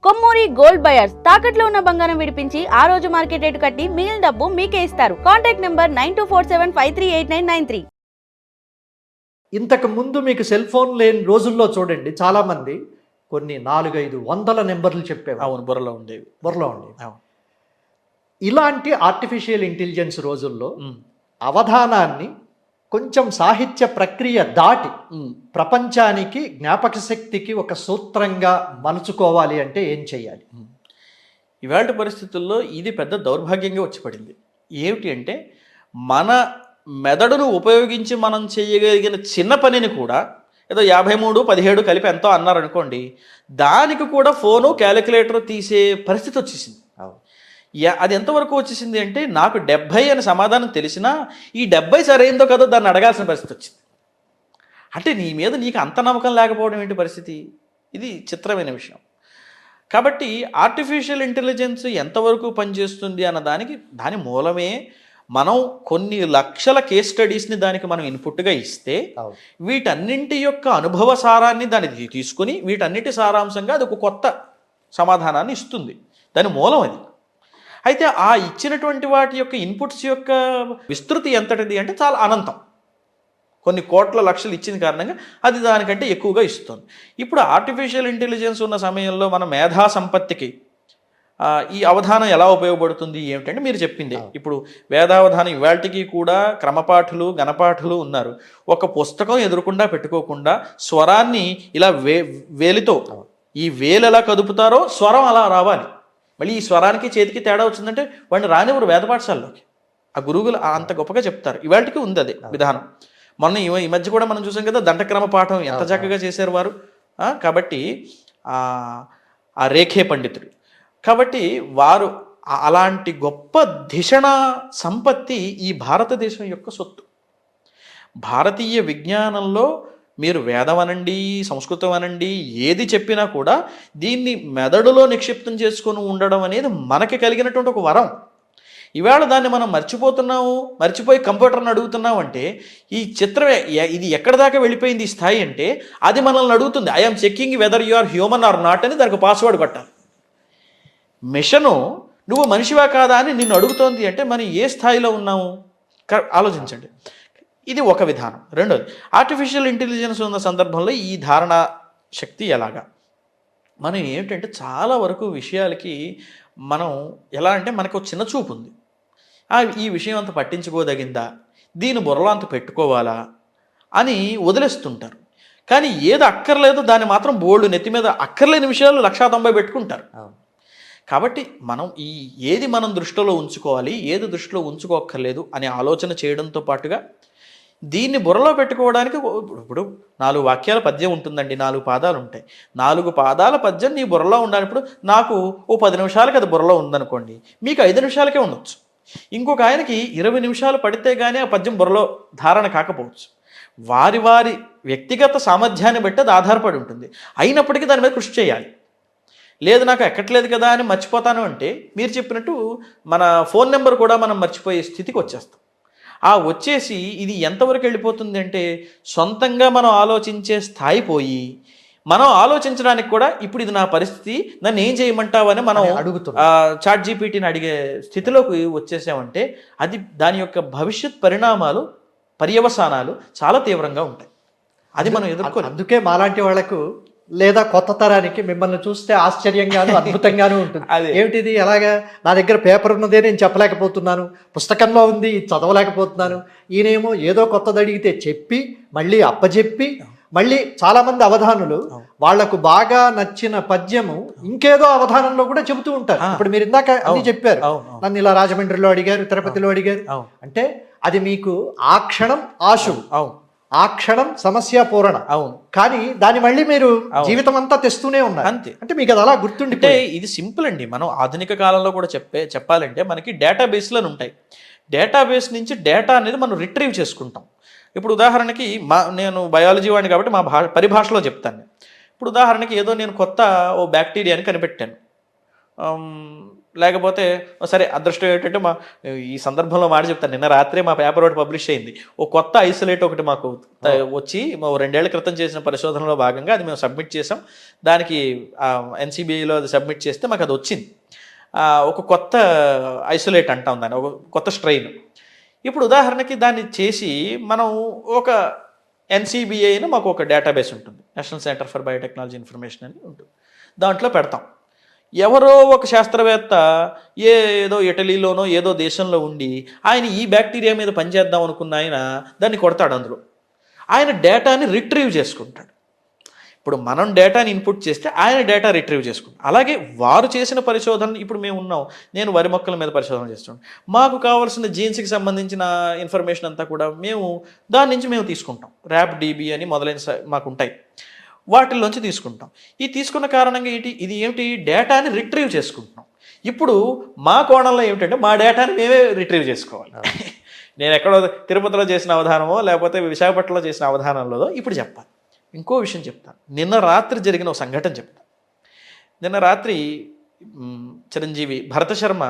Kommuri gold buyers తాకట్లో ఉన్న బంగారం విడిపించి ఆ రోజు మార్కెట్ రేటు కట్టి మిగిలిన డబ్బు మీకే ఇస్తారు. Contact number 9247538993. ఇంతకు ముందు మీకు సెల్ ఫోన్ లేని రోజుల్లో చూడండి, చాలా మంది కొన్ని 400-500 నెంబర్లు చెప్పేవారు. అవును, బుర్రలో ఉండేవి. అవును. ఇలాంటి ఆర్టిఫిషియల్ ఇంటెలిజెన్స్ రోజుల్లో అవధానాన్ని కొంచెం సాహిత్య ప్రక్రియ దాటి ప్రపంచానికి జ్ఞాపక శక్తికి ఒక సూత్రంగా మలుచుకోవాలి అంటే ఏం చెయ్యాలి? ఇవాళ పరిస్థితుల్లో ఇది పెద్ద దౌర్భాగ్యంగా వచ్చి పడింది. ఏమిటి అంటే, మన మెదడును ఉపయోగించి మనం చేయగలిగిన చిన్న పనిని కూడా ఏదో 53-17 కలిపి ఎంతో అన్నారనుకోండి, దానికి కూడా ఫోను క్యాలిక్యులేటర్ తీసే పరిస్థితి వచ్చేసింది. అది ఎంతవరకు వచ్చేసింది అంటే, నాకు 70 అని సమాధానం తెలిసినా ఈ 70 సరైందో కదో దాన్ని అడగాల్సిన పరిస్థితి వచ్చింది. అంటే నీ మీద నీకు అంత నమ్మకం లేకపోవడం ఏంటి పరిస్థితి? ఇది చిత్రమైన విషయం. కాబట్టి ఆర్టిఫిషియల్ ఇంటెలిజెన్స్ ఎంతవరకు పనిచేస్తుంది అన్న దాని మూలమే మనం కొన్ని లక్షల కేస్ స్టడీస్ని దానికి మనం ఇన్పుట్గా ఇస్తే, వీటన్నింటి యొక్క అనుభవ సారాన్ని దాన్ని తీసుకుని వీటన్నిటి సారాంశంగా అది ఒక కొత్త సమాధానాన్ని ఇస్తుంది. దాని మూలం అది. అయితే ఆ ఇచ్చినటువంటి వాటి యొక్క ఇన్పుట్స్ యొక్క విస్తృతి ఎంతటిది అంటే చాలా అనంతం. కొన్ని కోట్ల లక్షలు ఇచ్చిన కారణంగా అది దానికంటే ఎక్కువగా ఇస్తుంది. ఇప్పుడు ఆర్టిఫిషియల్ ఇంటెలిజెన్స్ ఉన్న సమయంలో మన మేధా సంపత్తికి ఈ అవధానం ఎలా ఉపయోగపడుతుంది ఏమిటంటే, మీరు చెప్పింది ఇప్పుడు వేదావధానం ఇవాళకి కూడా క్రమపాఠులు గణపాఠులు ఉన్నారు. ఒక పుస్తకం ఎదురకుండా పెట్టుకోకుండా స్వరాన్ని ఇలా వేలితో ఈ వేలు ఎలా కదుపుతారో స్వరం అలా రావాలి. మళ్ళీ ఈ స్వరానికి చేతికి తేడా వచ్చిందంటే వాడిని రానివ్వరు వేద పాఠశాలలోకి. ఆ గురువులు అంత గొప్పగా చెప్తారు. ఇవాళకి ఉంది అదే విధానం. మొన్న ఈ మధ్య కూడా మనం చూసాం కదా, దండక్రమ పాఠం ఎంత చక్కగా చేశారు వారు. కాబట్టి ఆ రేఖే పండితుడు. కాబట్టి వారు అలాంటి గొప్ప ధిషణ సంపత్తి ఈ భారతదేశం యొక్క సొత్తు. భారతీయ విజ్ఞానంలో మీరు వేదం అనండి, సంస్కృతం అనండి, ఏది చెప్పినా కూడా దీన్ని మెదడులో నిక్షిప్తం చేసుకొని ఉండడం అనేది మనకి కలిగినటువంటి ఒక వరం. ఇవాళ దాన్ని మనం మర్చిపోయి కంప్యూటర్ని అడుగుతున్నాం అంటే ఈ చిత్రమే ఇది ఎక్కడి దాకా వెళ్ళిపోయింది ఈ స్థాయి అంటే, అది మనల్ని అడుగుతుంది I'm checking whether you are human or not అని దానికి పాస్వర్డ్ కొట్టాలి. మిషను నువ్వు మనిషివా కాదా అని నిన్ను అడుగుతోంది అంటే మనం ఏ స్థాయిలో ఉన్నాము ఆలోచించండి. ఇది ఒక విధానం. రెండోది, ఆర్టిఫిషియల్ ఇంటెలిజెన్స్ ఉన్న సందర్భంలో ఈ ధారణ శక్తి ఎలాగా, మనం ఏమిటంటే చాలా వరకు విషయాలకి మనం ఎలా అంటే మనకు చిన్న చూపు ఉంది. ఈ విషయం అంత పట్టించుకోదగిందా, దీని బుర్రలో అంత పెట్టుకోవాలా అని వదిలేస్తుంటారు. కానీ ఏది అక్కర్లేదో దాన్ని మాత్రం బోల్డ్ నెత్తి మీద అక్కర్లేని విషయాలు 190 పెట్టుకుంటారు. కాబట్టి మనం ఏది మనం దృష్టిలో ఉంచుకోవాలి, ఏది దృష్టిలో ఉంచుకోక్కర్లేదు అనే ఆలోచన చేయడంతో పాటుగా దీన్ని బుర్రలో పెట్టుకోవడానికి ఇప్పుడు 4 వాక్యాల పద్యం ఉంటుందండి, 4 పాదాలు ఉంటాయి. 4 పాదాల పద్యం నీ బుర్రలో ఉండాలప్పుడు నాకు 10 నిమిషాలకి అది బుర్రలో ఉందనుకోండి, మీకు 5 నిమిషాలకే ఉండొచ్చు. ఇంకొక ఆయనకి 20 నిమిషాలు పడితే కానీ ఆ పద్యం బుర్రలో ధారణ కాకపోవచ్చు. వారి వ్యక్తిగత సామర్థ్యాన్ని బట్టి అది ఆధారపడి ఉంటుంది. అయినప్పటికీ దాని మీద కృషి చేయాలి. లేదు నాకు ఎక్కట్లేదు కదా అని మర్చిపోతాను అంటే, మీరు చెప్పినట్టు మన ఫోన్ నెంబర్ కూడా మనం మర్చిపోయే స్థితికి వచ్చేస్తాం. వచ్చేసి ఇది ఎంతవరకు వెళ్ళిపోతుంది అంటే, సొంతంగా మనం ఆలోచించే స్థాయి పోయి మనం ఆలోచించడానికి కూడా ఇప్పుడు ఇది నా పరిస్థితి, నన్ను ఏం చేయమంటావు అని మనం చాట్ జీపీటీని అడిగే స్థితిలోకి వచ్చేసామంటే అది దాని యొక్క భవిష్యత్ పరిణామాలు, పర్యవసానాలు చాలా తీవ్రంగా ఉంటాయి. అది మనం ఎదుర్కోవాలి. అందుకే మాలాంటి వాళ్లకు లేదా కొత్త తరానికి మిమ్మల్ని చూస్తే ఆశ్చర్యంగాను అద్భుతంగాను ఉంటుంది. ఏమిటిది, ఎలాగా నా దగ్గర పేపర్ ఉన్నదే నేను చెప్పలేకపోతున్నాను, పుస్తకంలో ఉంది చదవలేకపోతున్నాను. ఈయనేమో ఏదో కొత్తది అడిగితే చెప్పి మళ్ళీ అప్పచెప్పి మళ్ళీ చాలామంది అవధానులు వాళ్లకు బాగా నచ్చిన పద్యము ఇంకేదో అవధానంలో కూడా చెబుతూ ఉంటారు. ఇప్పుడు మీరు ఇందాక అన్ని చెప్పారు, నన్ను ఇలా రాజమండ్రిలో అడిగారు, తిరుపతిలో అడిగారు అంటే అది మీకు ఆ క్షణం ఆశు, ఆ క్షణం సమస్య పూరణ. కానీ దాన్ని మళ్ళీ మీరు జీవితం అంతా తెస్తూనే ఉన్నారు. అంతే. అంటే మీకు అది అలా గుర్తుండితే ఇది సింపుల్ అండి. మనం ఆధునిక కాలంలో కూడా చెప్పాలంటే మనకి డేటాబేస్లను ఉంటాయి. డేటాబేస్ నుంచి డేటా అనేది మనం రిట్రీవ్ చేసుకుంటాం. ఇప్పుడు ఉదాహరణకి నేను బయాలజీ వాడిని కాబట్టి పరిభాషలో చెప్తాను. ఇప్పుడు ఉదాహరణకి ఏదో నేను కొత్త బ్యాక్టీరియాని కనిపెట్టాను. లేకపోతే సరే అదృష్టం ఏంటంటే ఈ సందర్భంలో మాట చెప్తాను, నిన్న రాత్రే మా పేపర్ ఒకటి పబ్లిష్ అయింది. ఒక కొత్త ఐసోలేట్ ఒకటి మాకు వచ్చి 2 ఏళ్ల క్రితం చేసిన పరిశోధనలో భాగంగా అది మేము సబ్మిట్ చేసాం. దానికి NCBIలో అది సబ్మిట్ చేస్తే మాకు అది వచ్చింది. ఒక కొత్త ఐసోలేట్ అంటాం దాన్ని, ఒక కొత్త స్ట్రెయిన్. ఇప్పుడు ఉదాహరణకి దాన్ని చేసి మనం ఒక NCBI మాకు ఒక డేటాబేస్ ఉంటుంది, national centre for biotechnology information అని ఉంటుంది. దాంట్లో పెడతాం. ఎవరో ఒక శాస్త్రవేత్త ఏదో ఇటలీలోనో ఏదో దేశంలో ఉండి ఆయన ఈ బ్యాక్టీరియా మీద పనిచేద్దాం అనుకున్న ఆయన దాన్ని కొడతాడు. అందులో ఆయన డేటాని రిట్రీవ్ చేసుకుంటాడు. ఇప్పుడు మనం డేటాని ఇన్పుట్ చేస్తే ఆయన డేటా రిట్రీవ్ చేసుకుంటాం. అలాగే వారు చేసిన పరిశోధన, ఇప్పుడు మేము ఉన్నాం, నేను వరి మొక్కల మీద పరిశోధన చేస్తున్నాను, మాకు కావాల్సిన జీన్స్కి సంబంధించిన ఇన్ఫర్మేషన్ అంతా కూడా మేము దాని నుంచి మేము తీసుకుంటాం. RAPDB అని మొదలైన మాకు ఉంటాయి, వాటిల్లోంచి తీసుకుంటాం. ఈ తీసుకున్న కారణంగా ఇది ఏమిటి, డేటాని రిట్రీవ్ చేసుకుంటున్నాం. ఇప్పుడు మా కోణంలో ఏమిటంటే మా డేటాని మేమే రిట్రీవ్ చేసుకోవాలి. నేను ఎక్కడో తిరుపతిలో చేసిన అవధానమో లేకపోతే విశాఖపట్నంలో చేసిన అవధానంలో ఇప్పుడు చెప్పాలి. ఇంకో విషయం చెప్తాను. నిన్న రాత్రి జరిగిన ఒక సంఘటన చెప్తాను. నిన్న రాత్రి చిరంజీవి భరత శర్మ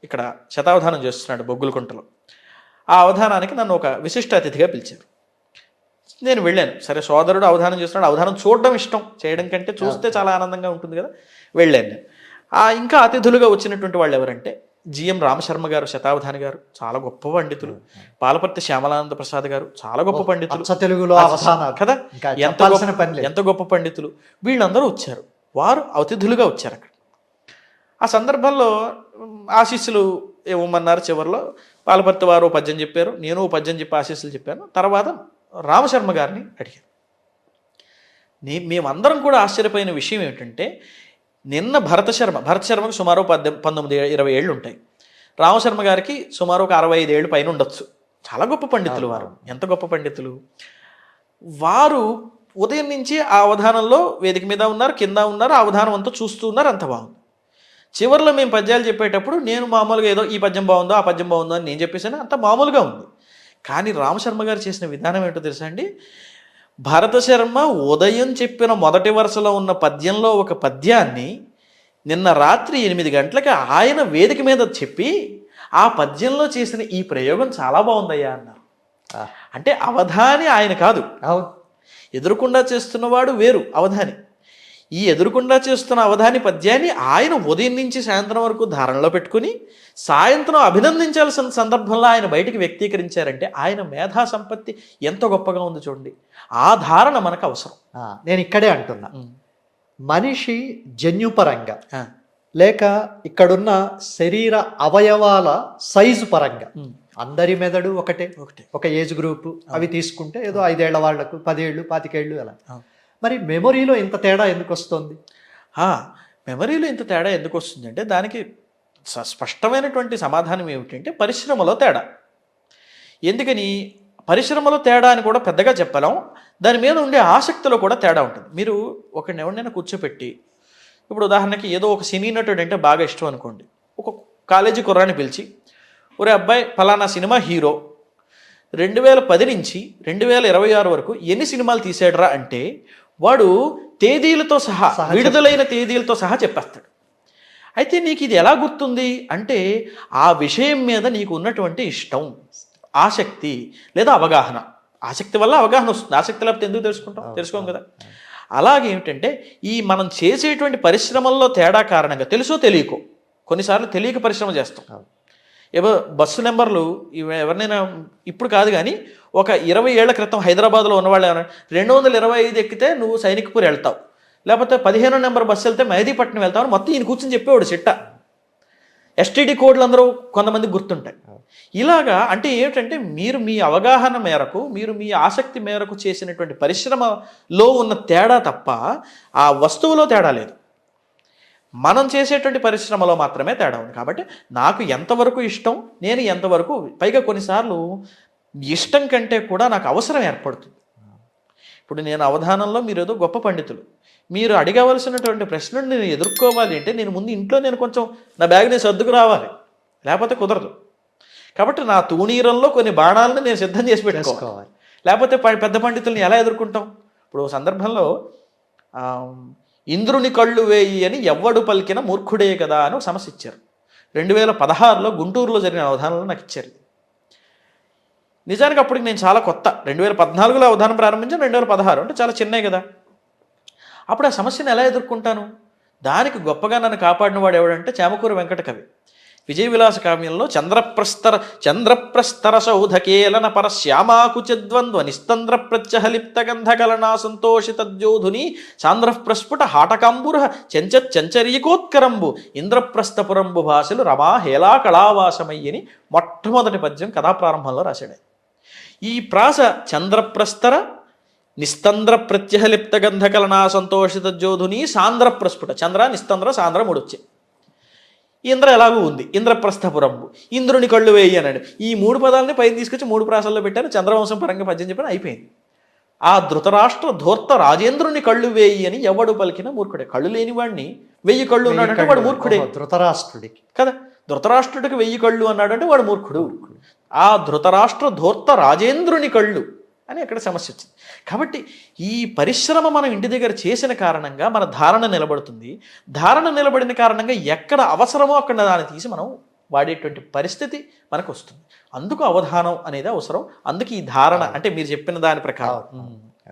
ఇక్కడ శతావధానం చేస్తున్నాడు బొగ్గులకుంటలో. ఆ అవధానానికి నన్ను ఒక విశిష్ట అతిథిగా పిలిచారు. నేను వెళ్ళాను. సరే, సోదరుడు అవధానం చేస్తున్నాడు, అవధానం చూడడం ఇష్టం, చేయడం కంటే చూస్తే చాలా ఆనందంగా ఉంటుంది కదా, వెళ్ళాను నేను. ఇంకా అతిథులుగా వచ్చినటువంటి వాళ్ళు ఎవరంటే GM రామశర్మ గారు, శతావధాని గారు, చాలా గొప్ప పండితులు. పాలపర్తి శ్యామలానంద ప్రసాద్ గారు, చాలా గొప్ప పండితులు తెలుగులో కదా, ఎంత గొప్ప పండితులు. వీళ్ళందరూ వచ్చారు, వారు అతిథులుగా వచ్చారు అక్కడ. ఆ సందర్భంలో ఆశీస్సులు ఇవ్వమన్నారు. చివరిలో పాలపర్తి వారు పద్యం చెప్పారు, నేను పద్యం చెప్పి ఆశీస్సులు చెప్పాను. తర్వాత రామశర్మ గారిని అడిగాను. మేమందరం కూడా ఆశ్చర్యపోయిన విషయం ఏమిటంటే, నిన్న భరత శర్మకు సుమారు 19-20 ఏళ్ళు ఉంటాయి, రామశర్మ గారికి సుమారు ఒక 65 ఏళ్ళు పైన ఉండొచ్చు. చాలా గొప్ప పండితులు వారు. ఎంత గొప్ప పండితులు వారు! ఉదయం నుంచి ఆ అవధానంలో వేదిక మీద ఉన్నారు, కింద ఉన్నారు, ఆ అవధానం అంతా చూస్తూ ఉన్నారు, అంత బాగుంది. చివరిలో మేము పద్యాలు చెప్పేటప్పుడు నేను మామూలుగా ఏదో ఈ పద్యం బాగుందో ఆ పద్యం బాగుందో అని నేను చెప్పేసాను, అంత మామూలుగా ఉంది. కానీ రామశర్మ గారు చేసిన విధానం ఏంటో తెలుసా అండి, భరత శర్మ ఉదయం చెప్పిన మొదటి వరుసలో ఉన్న పద్యంలో ఒక పద్యాన్ని నిన్న రాత్రి 8 గంటలకి ఆయన వేదిక మీద చెప్పి ఆ పద్యంలో చేసిన ఈ ప్రయోగం చాలా బాగుందయ్యా అన్నారు. అంటే అవధాని ఆయన కాదు, ఎదురుకుండా చేస్తున్నవాడు వేరు అవధాని. ఈ ఎదురుకుండా చేస్తున్న అవధాని పద్యాన్ని ఆయన ఉదయం నుంచి సాయంత్రం వరకు ధారణలో పెట్టుకుని సాయంత్రం అభినందించాల్సిన సందర్భంలో ఆయన బయటికి వ్యక్తీకరించారంటే ఆయన మేధా సంపత్తి ఎంత గొప్పగా ఉంది చూడండి. ఆ ధారణ మనకు అవసరం. నేను ఇక్కడే అంటున్నా, మనిషి జన్యుపరంగా లేక ఇక్కడున్న శరీర అవయవాల సైజు పరంగా అందరి మెదడు ఒకటే, ఒక ఏజ్ గ్రూప్, అవి తీసుకుంటే ఏదో 5 ఏళ్ల వాళ్లకు 10 ఏళ్ళు 25 ఏళ్ళు అలా. మరి మెమొరీలో ఇంత తేడా ఎందుకు వస్తుంది? మెమరీలో ఇంత తేడా ఎందుకు వస్తుంది అంటే దానికి స్పష్టమైనటువంటి సమాధానం ఏమిటంటే పరిశ్రమలో తేడా. ఎందుకని పరిశ్రమలో తేడా అని కూడా పెద్దగా చెప్పలేం, దాని మీద ఉండే ఆసక్తిలో కూడా తేడా ఉంటుంది. మీరు ఒకరిని ఎవరినైనా కూర్చోపెట్టి, ఇప్పుడు ఉదాహరణకి ఏదో ఒక సినీ నటుడు అంటే బాగా ఇష్టం అనుకోండి, ఒక కాలేజీ కుర్రాన్ని పిలిచి, ఒరే అబ్బాయి ఫలానా సినిమా హీరో 2010 నుంచి 2026 వరకు ఎన్ని సినిమాలు తీసాడురా అంటే వాడు తేదీలతో సహా, విడుదలైన తేదీలతో సహా చెప్పేస్తాడు. అయితే నీకు ఇది ఎలా గుర్తుంది అంటే ఆ విషయం మీద నీకు ఉన్నటువంటి ఇష్టం, ఆసక్తి లేదా అవగాహన. ఆసక్తి వల్ల అవగాహన వస్తుంది, ఆసక్తి లేకపోతే ఎందుకు తెలుసుకోం కదా. అలాగే ఏమిటంటే ఈ మనం చేసేటువంటి పరిశ్రమల్లో తేడా కారణంగా తెలుసో తెలియకో, కొన్నిసార్లు తెలియక పరిశ్రమ చేస్తాం. ఏవో బస్సు నెంబర్లు ఎవరినైనా ఇప్పుడు కాదు కానీ ఒక 20 ఏళ్ల క్రితం హైదరాబాద్లో ఉన్నవాళ్ళు ఏమన్నా 225 ఎక్కితే నువ్వు సైనిక్పూర్ వెళ్తావు, లేకపోతే 15 నెంబర్ బస్సు వెళ్తే మెహదీపట్నం వెళ్తావు అని మొత్తం ఈయన కూర్చొని చెప్పేవాడు చిట్ట. STD కోడ్లు అందరూ కొంతమంది గుర్తుంటాయి. ఇలాగా అంటే ఏమిటంటే మీరు మీ అవగాహన మేరకు, మీరు మీ ఆసక్తి మేరకు చేసినటువంటి పరిశ్రమలో ఉన్న తేడా తప్ప ఆ వస్తువులో తేడా లేదు. మనం చేసేటువంటి పరిశ్రమలో మాత్రమే తేడా ఉంది. కాబట్టి నాకు ఎంతవరకు ఇష్టం, నేను ఎంతవరకు, పైగా కొన్నిసార్లు ఇష్టం కంటే కూడా నాకు అవసరం ఏర్పడుతుంది. ఇప్పుడు నేను అవధానంలో మీరు ఏదో గొప్ప పండితులు, మీరు అడగవలసినటువంటి ప్రశ్నను నేను ఎదుర్కోవాలి అంటే నేను ముందు ఇంట్లో నేను కొంచెం నా బ్యాగ్ నేను సర్దుకు రావాలి, లేకపోతే కుదరదు. కాబట్టి నా తూణీరంలో కొన్ని బాణాలను నేను సిద్ధం చేసి పెట్టుకోవాలి, లేకపోతే పెద్ద పండితుల్ని ఎలా ఎదుర్కొంటాం. ఇప్పుడు సందర్భంలో ఇంద్రుని కళ్ళు వేయి అని ఎవ్వడు పలికిన మూర్ఖుడే కదా అని ఒక సమస్య ఇచ్చారు. 2016లో గుంటూరులో జరిగిన అవధానంలో నాకు ఇచ్చారు. నిజానికి అప్పటికి నేను చాలా కొత్త. 2014లో అవధానం ప్రారంభించాను, 2016 అంటే చాలా చిన్నవి కదా. అప్పుడు ఆ సమస్యను ఎలా ఎదుర్కొంటాను? దానికి గొప్పగా నన్ను కాపాడిన వాడు ఎవడంటే చామకూర వెంకట కవి. విజయ విలాస కావ్యంలో చంద్రప్రస్తర సౌధకేలన పర శ్యామాకుచద్వంద్వ నిస్తంద్ర ప్రత్యహలిప్త గంధకలనా సంతోషితద్యోధుని సాంద్రప్రస్ఫుట హాటకాంబుర చంచరీకోత్కరంబు ఇంద్రప్రస్థపురంబు భాషలు రమా హేళా కళావాసమయ్యని మొట్టమొదటి పద్యం కథాప్రారంభంలో రాశాడు. ఈ ప్రాస చంద్రప్రస్తర నిస్తంద్ర ప్రత్యహలిప్త గంధకలనా సంతోషిత జ్యోధుని సాంద్ర ప్రస్ఫుట, చంద్ర నిస్తంద్ర సాంద్ర మూడొచ్చే. ఇంద్ర ఎలాగూ ఉంది, ఇంద్రప్రస్థపురంబు, ఇంద్రుని కళ్ళు వేయి అన్నాడు. ఈ 3 పదాలని పైన తీసుకొచ్చి 3 ప్రాసల్లో పెట్టాను. చంద్రవంశం పరంగా పద్యం చెప్పాను, అయిపోయింది. ఆ ధృతరాష్ట్ర ధూర్త రాజేంద్రుని కళ్ళు వేయి అని ఎవడు పలికిన మూర్ఖుడే. కళ్ళు లేని వాడిని 1000 కళ్ళు ఉన్నాడంటే వాడు మూర్ఖుడే. ధృతరాష్ట్రుడికి కదా, ధృతరాష్ట్రుడికి 1000 కళ్ళు అన్నాడంటే వాడు మూర్ఖుడు. ఆ ధృతరాష్ట్ర ధూర్త రాజేంద్రుని కళ్ళు అని అక్కడ సమస్య వచ్చింది. కాబట్టి ఈ పరిశ్రమ మనం ఇంటి దగ్గర చేసిన కారణంగా మన ధారణ నిలబడుతుంది. ధారణ నిలబడిన కారణంగా ఎక్కడ అవసరమో అక్కడ దాన్ని తీసి మనం వాడేటువంటి పరిస్థితి మనకు వస్తుంది. అందుకు అవధానం అనేది అవసరం. అందుకు ఈ ధారణ అంటే మీరు చెప్పిన దాని ప్రకారం